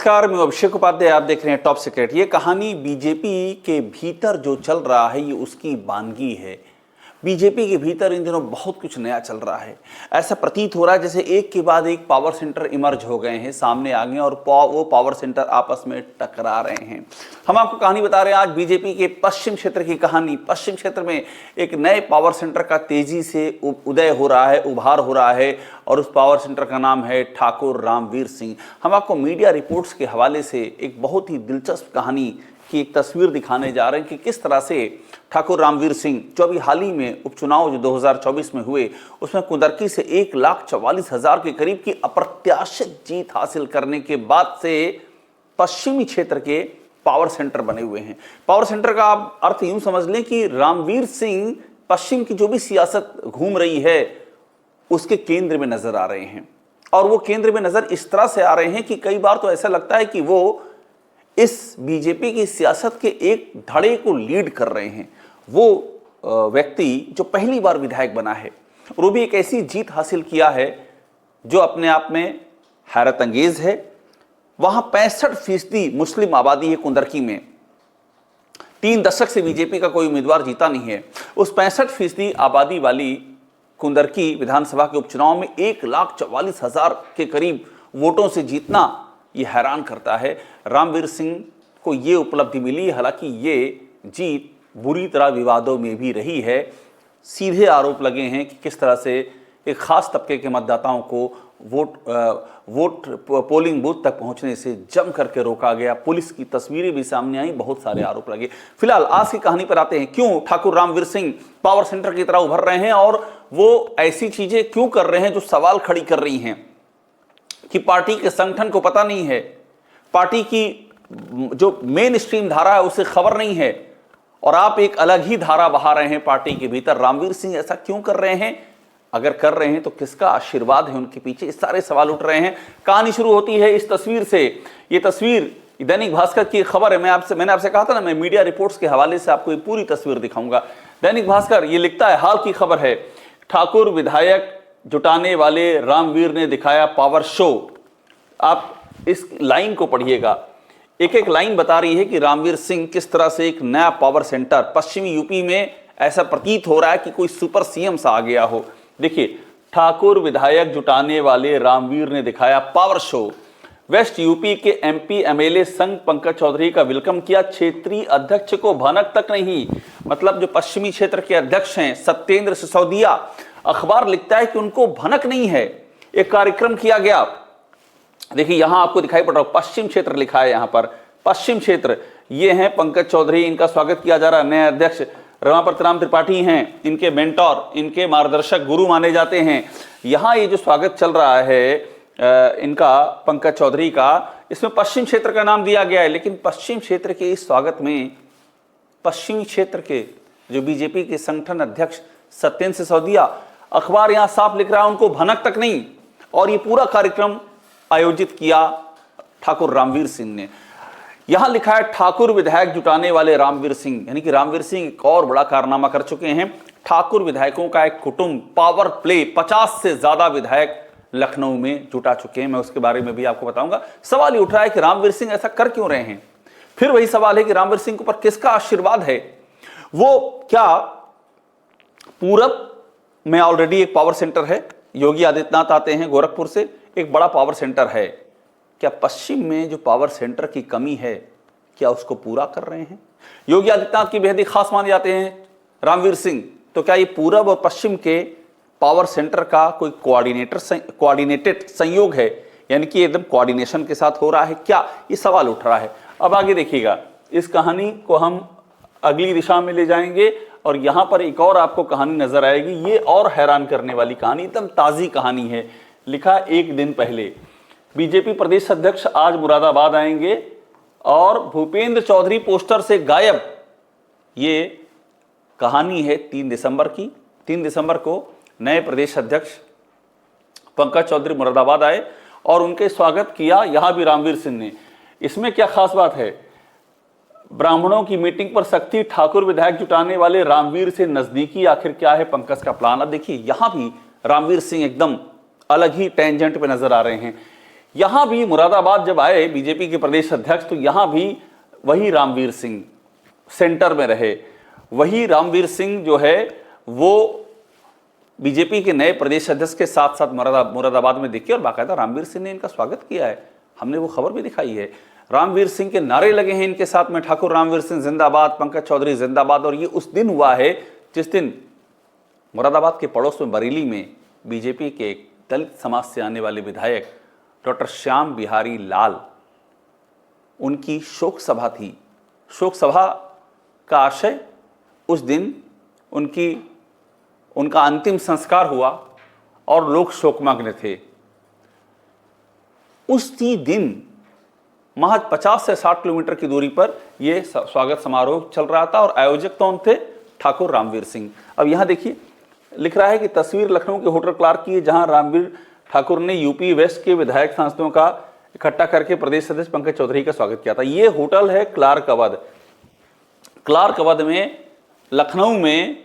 नमस्कार, मैं अभिषेक उपाध्याय। आप देख रहे हैं टॉप सीक्रेट। ये कहानी बीजेपी के भीतर जो चल रहा है, ये उसकी वानगी है। बीजेपी के भीतर इन दिनों बहुत कुछ नया चल रहा है। ऐसा प्रतीत हो रहा है जैसे एक के बाद एक पावर सेंटर इमर्ज हो गए हैं, सामने आ गए और वो पावर सेंटर आपस में टकरा रहे हैं। हम आपको कहानी बता रहे हैं आज बीजेपी के पश्चिम क्षेत्र की कहानी। पश्चिम क्षेत्र में एक नए पावर सेंटर का तेजी से उदय हो रहा है, उभार हो रहा है, और उस पावर सेंटर का नाम है ठाकुर रामवीर सिंह। हम आपको मीडिया रिपोर्ट्स के हवाले से एक बहुत ही दिलचस्प कहानी की एक तस्वीर दिखाने जा रहे हैं कि किस तरह से ठाकुर रामवीर सिंह, जो अभी हाल ही में उपचुनाव जो 2024 में हुए, उसमें कुंदरकी से 1,44,000 के करीब की अप्रत्याशित जीत हासिल करने के बाद से पश्चिमी क्षेत्र के पावर सेंटर बने हुए हैं। पावर सेंटर का आप अर्थ यूं समझ लें कि रामवीर सिंह पश्चिम की जो भी सियासत घूम रही है उसके केंद्र में नजर आ रहे हैं। और वो केंद्र में नजर इस तरह से आ रहे हैं कि कई बार तो ऐसा लगता है कि वो इस बीजेपी की सियासत के एक धड़े को लीड कर रहे हैं। वो व्यक्ति जो पहली बार विधायक बना है और वो भी एक ऐसी जीत हासिल किया है जो अपने आप में हैरत अंगेज है। वहां 65% मुस्लिम आबादी है कुंदरकी में। 3 दशक से बीजेपी का कोई उम्मीदवार जीता नहीं है। उस 65% आबादी वाली कुंदरकी विधानसभा के उपचुनाव में 1,44,000 के करीब वोटों से जीतना ये हैरान करता है। रामवीर सिंह को ये उपलब्धि मिली, हालांकि ये जीत बुरी तरह विवादों में भी रही है। सीधे आरोप लगे हैं कि किस तरह से एक खास तबके के मतदाताओं को वोट पोलिंग बूथ तक पहुंचने से जम करके रोका गया। पुलिस की तस्वीरें भी सामने आई, बहुत सारे आरोप लगे। फिलहाल आज की कहानी पर आते हैं। क्यों ठाकुर रामवीर सिंह पावर सेंटर की तरह उभर रहे हैं और वो ऐसी चीजें क्यों कर रहे हैं जो सवाल खड़ी कर रही हैं कि पार्टी के संगठन को पता नहीं है, पार्टी की जो मेन स्ट्रीम धारा है उसे खबर नहीं है, और आप एक अलग ही धारा बहा रहे हैं पार्टी के भीतर। रामवीर सिंह ऐसा क्यों कर रहे हैं? अगर कर रहे हैं तो किसका आशीर्वाद है उनके पीछे? इस सारे सवाल उठ रहे हैं। कहानी शुरू होती है इस तस्वीर से। ये तस्वीर दैनिक भास्कर की खबर है। मैंने आपसे कहा था ना, मैं मीडिया रिपोर्ट्स के हवाले से आपको ये पूरी तस्वीर दिखाऊंगा। दैनिक भास्कर ये लिखता है, हाल की खबर है, ठाकुर विधायक जुटाने वाले रामवीर ने दिखाया पावर शो। आप इस लाइन को पढ़िएगा, एक एक लाइन बता रही है कि रामवीर सिंह किस तरह से एक नया पावर सेंटर पश्चिमी यूपी में, ऐसा प्रतीत हो रहा है कि कोई सुपर सीएम सा आ गया हो। देखिए, ठाकुर विधायक जुटाने वाले रामवीर ने दिखाया पावर शो। वेस्ट यूपी के एमपी एमएलए संघ पंकज चौधरी का वेलकम किया, क्षेत्रीय अध्यक्ष को भनक तक नहीं। मतलब जो पश्चिमी क्षेत्र के अध्यक्ष हैं सत्येंद्र सिसोदिया, अखबार लिखता है कि उनको भनक नहीं है। एक कार्यक्रम किया गया। देखिए यहां आपको दिखाई पड़ रहा है पश्चिम क्षेत्र लिखा है, यहां पर पश्चिम क्षेत्र। ये हैं पंकज चौधरी, इनका स्वागत किया जा रहा है। नए अध्यक्ष रमापति राम त्रिपाठी हैं, इनके मेंटोर, इनके मार्गदर्शक गुरु माने जाते हैं। यहां ये जो स्वागत चल रहा है इनका पंकज चौधरी का, इसमें पश्चिम क्षेत्र का नाम दिया गया है। लेकिन पश्चिम क्षेत्र के इस स्वागत में पश्चिमी क्षेत्र के जो बीजेपी के संगठन अध्यक्ष सत्येंद्र सिसोदिया, अखबार यहां साफ लिख रहा है उनको भनक तक नहीं। और ये पूरा कार्यक्रम आयोजित किया ठाकुर रामवीर सिंह ने। यहां लिखा है ठाकुर विधायक जुटाने वाले रामवीर सिंह, यानी कि रामवीर सिंह एक और बड़ा कारनामा कर चुके हैं। ठाकुर विधायकों का एक कुटुंब पावर प्ले, 50 से ज्यादा विधायक लखनऊ में जुटा चुके हैं। मैं उसके बारे में भी आपको बताऊंगा। सवाल ये उठ रहा है कि रामवीर सिंह ऐसा कर क्यों रहे हैं? फिर वही सवाल है कि रामवीर सिंह के ऊपर किसका आशीर्वाद है? वो क्या पूरब में ऑलरेडी एक पावर सेंटर है, योगी आदित्यनाथ आते हैं गोरखपुर से, एक बड़ा पावर सेंटर है। क्या पश्चिम में जो पावर सेंटर की कमी है, क्या उसको पूरा कर रहे हैं? योगी आदित्यनाथ की बेहद खास माने जाते हैं रामवीर सिंह, तो क्या ये पूरब और पश्चिम के पावर सेंटर का कोई कोऑर्डिनेटेड संयोग है, यानी कि एकदम कोऑर्डिनेशन के साथ हो रहा है क्या? ये सवाल उठ रहा है। अब आगे देखिएगा, इस कहानी को हम अगली दिशा में ले जाएंगे और यहां पर एक और आपको कहानी नजर आएगी। ये और हैरान करने वाली कहानी, एकदम ताजी कहानी है। लिखा एक दिन पहले, बीजेपी प्रदेश अध्यक्ष आज मुरादाबाद आएंगे और भूपेंद्र चौधरी पोस्टर से गायब। ये कहानी है 3 दिसंबर की। 3 दिसंबर को नए प्रदेश अध्यक्ष पंकज चौधरी मुरादाबाद आए और उनके स्वागत किया यहां भी रामवीर सिंह ने। इसमें क्या खास बात है? ब्राह्मणों की मीटिंग पर सख्ती, ठाकुर विधायक जुटाने वाले रामवीर से नजदीकी, आखिर क्या है पंकज का प्लान? अब देखिए यहां भी रामवीर सिंह एकदम अलग ही टेंजेंट पे नजर आ रहे हैं। यहां भी मुरादाबाद जब आए बीजेपी के प्रदेश अध्यक्ष, तो यहां भी वही रामवीर सिंह सेंटर में रहे। वही रामवीर सिंह जो है वो बीजेपी के नए प्रदेश अध्यक्ष के साथ साथ मुरादाबाद में दिखे और बाकायदा रामवीर सिंह ने इनका स्वागत किया है। हमने वो खबर भी दिखाई है। रामवीर सिंह के नारे लगे हैं इनके साथ में, ठाकुर रामवीर सिंह जिंदाबाद, पंकज चौधरी जिंदाबाद। और ये उस दिन हुआ है जिस दिन मुरादाबाद के पड़ोस में बरेली में बीजेपी के एक दलित समाज से आने वाले विधायक डॉक्टर श्याम बिहारी लाल, उनकी शोक सभा थी। शोक सभा का आशय उस दिन उनका अंतिम संस्कार हुआ और लोग शोकमग्न थे। उसी दिन महज 50 से 60 किलोमीटर की दूरी पर यह स्वागत समारोह चल रहा था और आयोजक कौन थे? ठाकुर रामवीर सिंह। अब यहां देखिए लिख रहा है कि तस्वीर लखनऊ के होटल क्लार्क की है, जहां रामवीर ठाकुर ने यूपी वेस्ट के विधायक सांसदों का इकट्ठा करके प्रदेश अध्यक्ष पंकज चौधरी का स्वागत किया था। यह होटल है क्लार्क अवध। क्लार्क अवध में लखनऊ में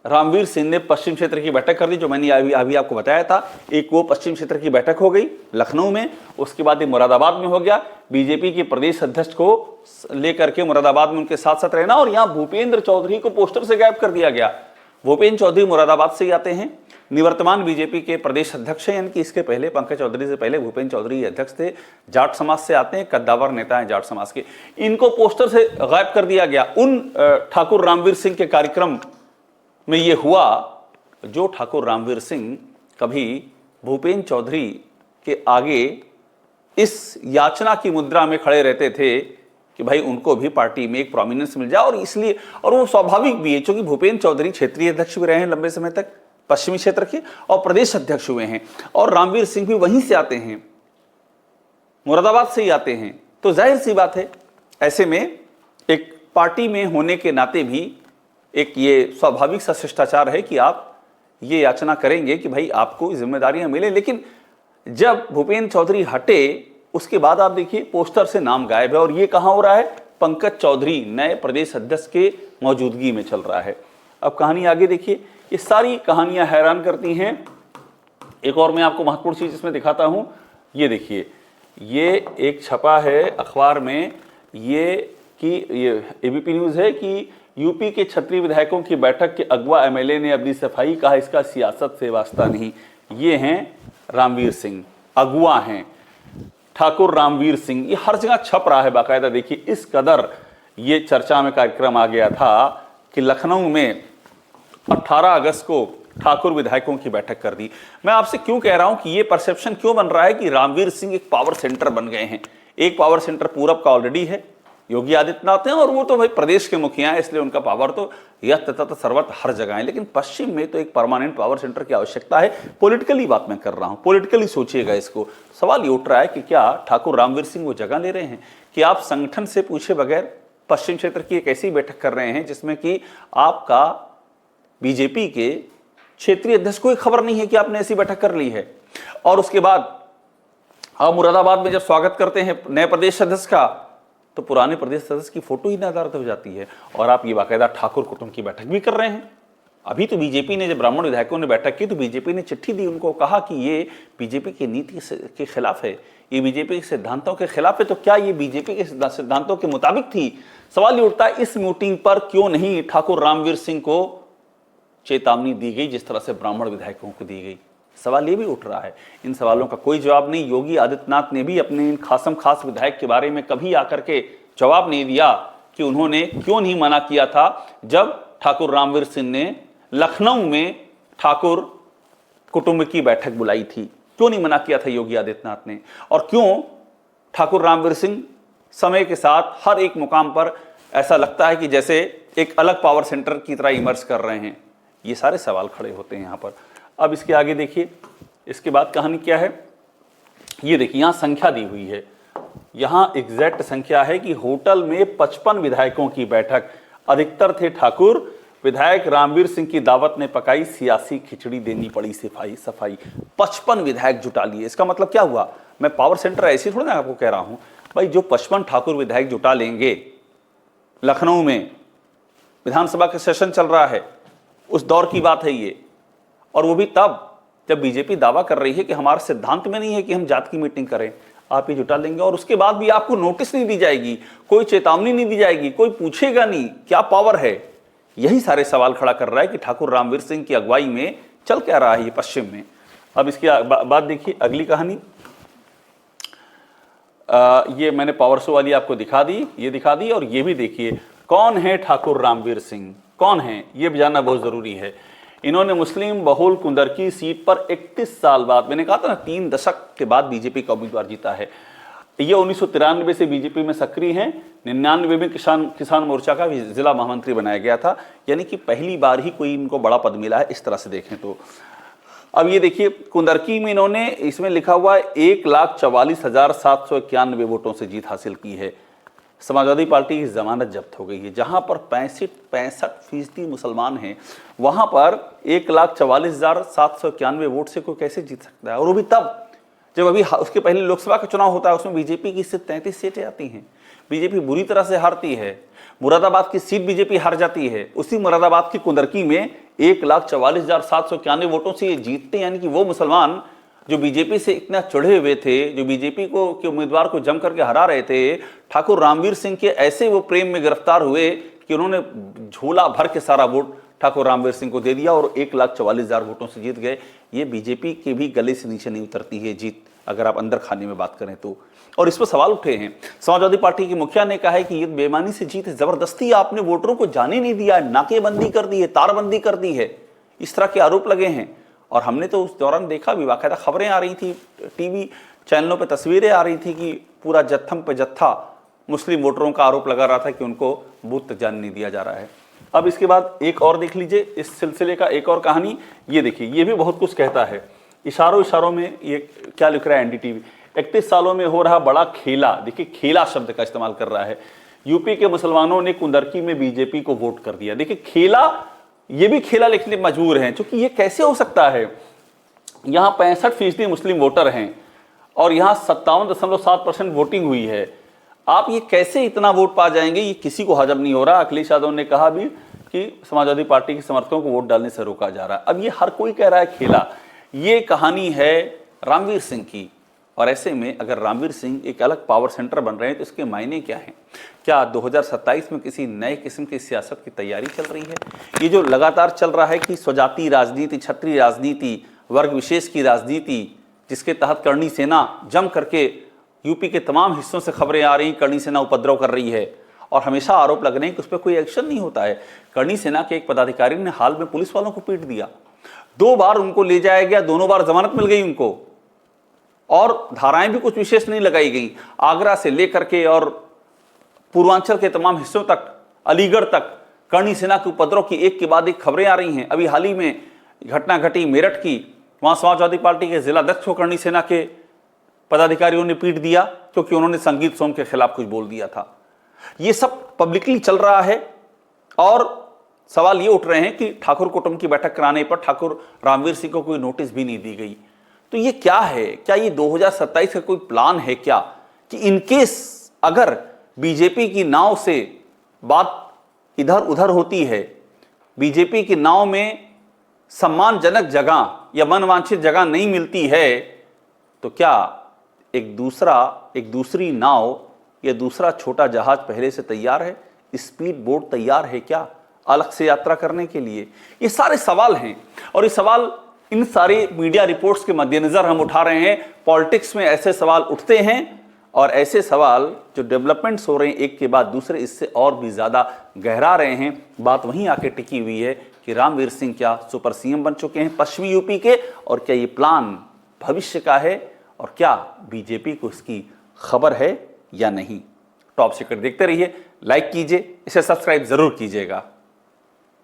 रामवीर सिंह ने पश्चिम क्षेत्र की बैठक कर दी, जो मैंने अभी आपको बताया था। एक वो पश्चिम क्षेत्र की बैठक हो गई लखनऊ में, उसके बाद ये मुरादाबाद में हो गया। बीजेपी के प्रदेश अध्यक्ष को लेकर के मुरादाबाद में उनके साथ साथ रहना, और यहाँ भूपेंद्र चौधरी को पोस्टर से गायब कर दिया गया। भूपेंद्र चौधरी मुरादाबाद से ही आते हैं, निवर्तमान बीजेपी के प्रदेश अध्यक्ष हैं, यानी कि इसके पहले पंकज चौधरी से पहले भूपेंद्र चौधरी अध्यक्ष थे। जाट समाज से आते हैं, कद्दावर नेता हैं जाट समाज के। इनको पोस्टर से गायब कर दिया गया। उन ठाकुर रामवीर सिंह के कार्यक्रम में ये हुआ जो ठाकुर रामवीर सिंह कभी भूपेंद्र चौधरी के आगे इस याचना की मुद्रा में खड़े रहते थे कि भाई उनको भी पार्टी में एक प्रोमिनेंस मिल जाए। और इसलिए, और वो स्वाभाविक भी है, क्योंकि भूपेंद्र चौधरी क्षेत्रीय अध्यक्ष भी रहे हैं लंबे समय तक पश्चिमी क्षेत्र के, और प्रदेश अध्यक्ष हुए हैं, और रामवीर सिंह भी वहीं से आते हैं, मुरादाबाद से ही आते हैं। तो जाहिर सी बात है, ऐसे में एक पार्टी में होने के नाते भी एक ये स्वाभाविक सा शिष्टाचार है कि आप ये याचना करेंगे कि भाई आपको जिम्मेदारियां मिले। लेकिन जब भूपेंद्र चौधरी हटे, उसके बाद आप देखिए पोस्टर से नाम गायब है। और ये कहां हो रहा है? पंकज चौधरी नए प्रदेश अध्यक्ष के मौजूदगी में चल रहा है। अब कहानी आगे देखिए, ये सारी कहानियां हैरान करती हैं। एक और मैं आपको महत्वपूर्ण चीज इसमें दिखाता हूं। ये देखिए, ये एक छपा है अखबार में, ये एबीपी न्यूज है कि यूपी के छत्री विधायकों की बैठक के अगवा एमएलए ने अपनी सफाई, कहा इसका सियासत से वास्ता नहीं। ये हैं रामवीर सिंह, अगुआ हैं ठाकुर रामवीर सिंह। ये हर जगह छप रहा है बाकायदा। देखिए इस कदर ये चर्चा में कार्यक्रम आ गया था कि लखनऊ में 18 अगस्त को ठाकुर विधायकों की बैठक कर दी। मैं आपसे क्यों कह रहा हूं कि ये परसेप्शन क्यों बन रहा है कि रामवीर सिंह एक पावर सेंटर बन गए हैं। एक पावर सेंटर पूरब का ऑलरेडी है, योगी आदित्यनाथ हैं, और वो तो भाई प्रदेश के मुखिया हैं, इसलिए उनका पावर तो यथ तथा सर्वत्र हर जगह है। लेकिन पश्चिम में तो एक परमानेंट पावर सेंटर की आवश्यकता है। पॉलिटिकली बात मैं कर रहा हूं, पॉलिटिकली सोचिएगा इसको। सवाल ये उठ रहा है कि क्या ठाकुर रामवीर सिंह वो जगह ले रहे हैं कि आप संगठन से पूछे बगैर पश्चिम क्षेत्र की एक ऐसी बैठक कर रहे हैं जिसमें कि आपका बीजेपी के क्षेत्रीय अध्यक्ष को खबर नहीं है कि आपने ऐसी बैठक कर ली है। और उसके बाद आप मुरादाबाद में जब स्वागत करते हैं नए प्रदेश अध्यक्ष का, तो पुराने प्रदेश अध्यक्ष की फोटो ही नदारत हो जाती है। और आप ये बाकायदा ठाकुर कुटुंब की बैठक भी कर रहे हैं। अभी तो बीजेपी ने, जब ब्राह्मण विधायकों ने बैठक की, तो बीजेपी ने चिट्ठी दी, उनको कहा कि ये बीजेपी की नीति के खिलाफ है, ये बीजेपी के सिद्धांतों के खिलाफ है। तो क्या ये बीजेपी के सिद्धांतों के मुताबिक थी? सवाल ये उठता है इस मीटिंग पर क्यों नहीं ठाकुर रामवीर सिंह को चेतावनी दी गई जिस तरह से ब्राह्मण विधायकों को दी गई? सवाल ये भी उठ रहा है। इन सवालों का कोई जवाब नहीं। योगी आदित्यनाथ ने भी अपने इन खासम खास विधायक के बारे में कभी आकर के जवाब नहीं दिया कि उन्होंने क्यों नहीं मना किया था जब ठाकुर रामवीर सिंह ने लखनऊ में ठाकुर कुटुंब की बैठक बुलाई थी। क्यों नहीं मना किया था योगी आदित्यनाथ ने? और क्यों ठाकुर रामवीर सिंह समय के साथ हर एक मुकाम पर ऐसा लगता है कि जैसे एक अलग पावर सेंटर की तरह इमर्ज कर रहे हैं? ये सारे सवाल खड़े होते हैं यहाँ पर। अब इसके आगे देखिए, इसके बाद कहानी क्या है। ये देखिए, यहाँ संख्या दी हुई है, यहाँ एग्जैक्ट संख्या है कि होटल में 55 विधायकों की बैठक, अधिकतर थे ठाकुर। विधायक रामवीर सिंह की दावत ने पकाई सियासी खिचड़ी, देनी पड़ी सफाई। 55 विधायक जुटा लिए। इसका मतलब क्या हुआ? मैं पावर सेंटर ऐसे थोड़ा ना आपको कह रहा हूं भाई, जो 55 ठाकुर विधायक जुटा लेंगे लखनऊ में, विधानसभा का सेशन चल रहा है, उस दौर की बात है ये। और वो भी तब जब बीजेपी दावा कर रही है कि हमारे सिद्धांत में नहीं है कि हम जात की मीटिंग करें, आप ये जुटा लेंगे और उसके बाद भी आपको नोटिस नहीं दी जाएगी, कोई चेतावनी नहीं दी जाएगी, कोई पूछेगा नहीं क्या पावर है। यही सारे सवाल खड़ा कर रहा है कि ठाकुर रामवीर सिंह की अगुवाई में चल क्या रहा है ये पश्चिम में। अब इसकी बात देखिए, अगली कहानी ये मैंने पावर शो वाली आपको दिखा दी, ये दिखा दी, और ये भी देखिए कौन है ठाकुर रामवीर सिंह, कौन है ये भी जानना बहुत जरूरी है। इन्होंने मुस्लिम बहुल कुंदरकी सीट पर 31 साल बाद, मैंने कहा था ना 3 दशक के बाद बीजेपी का उम्मीदवार जीता है। ये 1993 से बीजेपी में सक्रिय हैं। 99 में किसान मोर्चा का जिला महामंत्री बनाया गया था, यानी कि पहली बार ही कोई इनको बड़ा पद मिला है इस तरह से देखें तो। अब ये देखिए कुंदरकी में इन्होंने, इसमें लिखा हुआ है 1,44,791 वोटों से जीत हासिल की है। समाजवादी पार्टी की जमानत जब्त हो गई है। जहां पर 65% मुसलमान हैं, वहां पर 1,44,791 वोट से कोई कैसे जीत सकता है, और वो भी तब जब अभी उसके पहले लोकसभा का चुनाव होता है, उसमें बीजेपी की सिर्फ 33 सीटें आती हैं। बीजेपी बुरी तरह से हारती है। मुरादाबाद की सीट बीजेपी हार जाती है। उसी मुरादाबाद की कुंदरकी में 1,44,791 वोटों से ये जीतते, यानी कि वो मुसलमान जो बीजेपी से इतना चढ़े हुए थे, जो बीजेपी को के उम्मीदवार को जम करके हरा रहे थे, ठाकुर रामवीर सिंह के ऐसे वो प्रेम में गिरफ्तार हुए कि उन्होंने झोला भर के सारा वोट ठाकुर रामवीर सिंह को दे दिया और 1,44,000 वोटों से जीत गए। ये बीजेपी के भी गले से नीचे नहीं उतरती है जीत, अगर आप अंदर खाने में बात करें तो। और इस पर सवाल उठे हैं। समाजवादी पार्टी के मुखिया ने कहा है कि ये बेईमानी से जीत है, जबरदस्ती आपने वोटरों को जाने नहीं दिया, नाकेबंदी कर दी है, तारबंदी कर दी है, इस तरह के आरोप लगे हैं। और हमने तो उस दौरान देखा भी, बाकायदा खबरें आ रही थी, टीवी चैनलों पे तस्वीरें आ रही थी कि पूरा जत्थम पे जत्था मुस्लिम वोटरों का आरोप लगा रहा था कि उनको बूथ तक जाने नहीं दिया जा रहा है। अब इसके बाद एक और देख लीजिए इस सिलसिले का, एक और कहानी ये देखिए, ये भी बहुत कुछ कहता है। इशारों इशारों में ये क्या लिख रहा है एनडीटीवी, 31 सालों में हो रहा बड़ा खेला। देखिए खेला शब्द का इस्तेमाल कर रहा है। यूपी के मुसलमानों ने कुंदरकी में बीजेपी को वोट कर दिया। देखिए खेला, ये भी खेला लिखने मजबूर हैं, क्योंकि ये कैसे हो सकता है। यहाँ 65% मुस्लिम वोटर हैं और यहाँ 57.7% वोटिंग हुई है। आप ये कैसे इतना वोट पा जाएंगे, ये किसी को हजम नहीं हो रहा। अखिलेश यादव ने कहा भी कि समाजवादी पार्टी के समर्थकों को वोट डालने से रोका जा रहा है। अब ये हर कोई कह रहा है खेला। ये कहानी है रामवीर सिंह की, और ऐसे में अगर रामवीर सिंह एक अलग पावर सेंटर बन रहे हैं तो इसके मायने क्या हैं? क्या 2027 में किसी नए किस्म की सियासत की तैयारी चल रही है? ये जो लगातार चल रहा है कि स्वजाति राजनीति, क्षत्रिय राजनीति, वर्ग विशेष की राजनीति, जिसके तहत करणी सेना जम करके यूपी के तमाम हिस्सों से खबरें आ रही, करणी सेना उपद्रव कर रही है और हमेशा आरोप लग रहे हैं कि उस पर कोई एक्शन नहीं होता है। करणी सेना के एक पदाधिकारी ने हाल में पुलिस वालों को पीट दिया, 2 बार उनको ले जाया गया, दोनों बार जमानत मिल गई उनको, और धाराएं भी कुछ विशेष नहीं लगाई गई। आगरा से लेकर के और पूर्वांचल के तमाम हिस्सों तक, अलीगढ़ तक करणी सेना के उपद्रव की एक के बाद एक खबरें आ रही हैं। अभी हाल ही में घटना घटी मेरठ की, वहां समाजवादी पार्टी के जिला अध्यक्ष को करणी सेना के पदाधिकारियों ने पीट दिया क्योंकि उन्होंने संगीत सोम के खिलाफ कुछ बोल दिया था। ये सब पब्लिकली चल रहा है और सवाल ये उठ रहे हैं कि ठाकुर कुटुंब की बैठक कराने पर ठाकुर रामवीर सिंह को कोई नोटिस भी नहीं दी गई। तो ये क्या है? क्या ये 2027 का कोई प्लान है क्या, कि इनकेस अगर बीजेपी की नाव से बात इधर उधर होती है, बीजेपी की नाव में सम्मानजनक जगह या मनवांछित जगह नहीं मिलती है, तो क्या एक दूसरी नाव या दूसरा छोटा जहाज पहले से तैयार है? स्पीड बोट तैयार है क्या अलग से यात्रा करने के लिए? ये सारे सवाल हैं और ये सवाल इन सारे मीडिया रिपोर्ट्स के मद्देनजर हम उठा रहे हैं। पॉलिटिक्स में ऐसे सवाल उठते हैं और ऐसे सवाल जो डेवलपमेंट्स हो रहे हैं एक के बाद दूसरे, इससे और भी ज़्यादा गहरा रहे हैं। बात वहीं आके टिकी हुई है कि रामवीर सिंह क्या सुपर सीएम बन चुके हैं पश्चिमी यूपी के, और क्या ये प्लान भविष्य का है और क्या बीजेपी को इसकी खबर है या नहीं। टॉप सीक्रेट देखते रहिए, लाइक कीजिए, इसे सब्सक्राइब जरूर कीजिएगा।